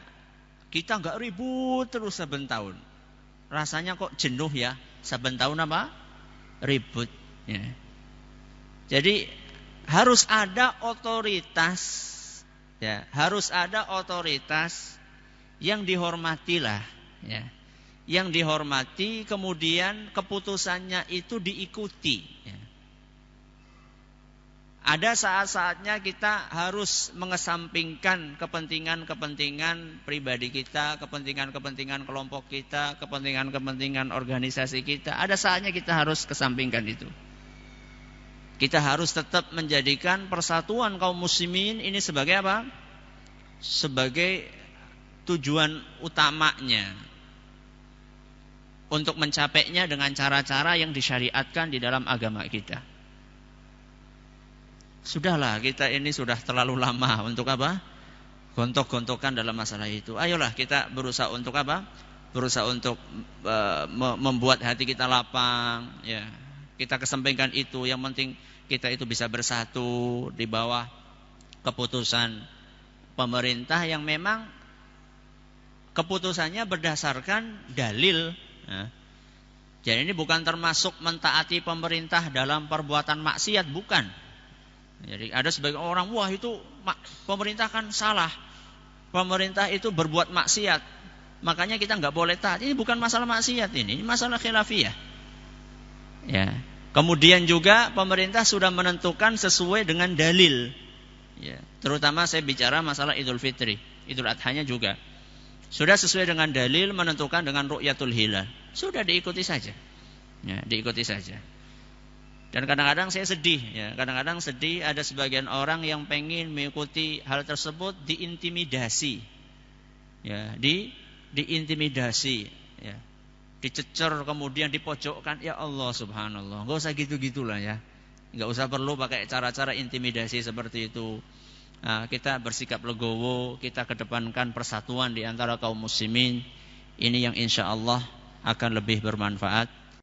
A: kita enggak ribut terus saben tahun. Rasanya kok jenuh ya, saben tahun apa? Ribut. Ya. Jadi harus ada otoritas, ya, harus ada otoritas yang dihormatilah, ya, yang dihormati, kemudian keputusannya itu diikuti. Ya. Ada saat-saatnya kita harus mengesampingkan kepentingan-kepentingan pribadi kita, kepentingan-kepentingan kelompok kita, kepentingan-kepentingan organisasi kita. Ada saatnya kita harus kesampingkan itu. Kita harus tetap menjadikan persatuan kaum muslimin ini sebagai apa? Sebagai tujuan utamanya. Untuk mencapainya dengan cara-cara yang disyariatkan di dalam agama kita. Sudahlah, kita ini sudah terlalu lama untuk apa? Gontok-gontokan dalam masalah itu. Ayolah kita berusaha untuk apa? Berusaha untuk membuat hati kita lapang, ya. Kita kesampingkan itu, yang penting kita itu bisa bersatu di bawah keputusan pemerintah yang memang keputusannya berdasarkan dalil. Ya. Jadi ini bukan termasuk mentaati pemerintah dalam perbuatan maksiat, bukan. Jadi ada sebagian orang, wah itu pemerintah kan salah, pemerintah itu berbuat maksiat, makanya kita nggak boleh taat. Ini bukan masalah maksiat, ini masalah khilafiyah. Ya. Kemudian juga pemerintah sudah menentukan sesuai dengan dalil. Ya. Terutama saya bicara masalah Idul Fitri, Idul Adhanya juga sudah sesuai dengan dalil, menentukan dengan ru'yatul hilal. Sudah diikuti saja. Ya, diikuti saja. Dan kadang-kadang saya sedih, ya. Kadang-kadang sedih ada sebagian orang yang pengen mengikuti hal tersebut diintimidasi, ya, diintimidasi, ya, dicecer kemudian dipojokkan. Ya Allah, subhanallah, nggak usah gitu-gitulah ya, nggak usah perlu pakai cara-cara intimidasi seperti itu. Nah, kita bersikap legowo, kita kedepankan persatuan di antara kaum muslimin. Ini yang insya Allah akan lebih bermanfaat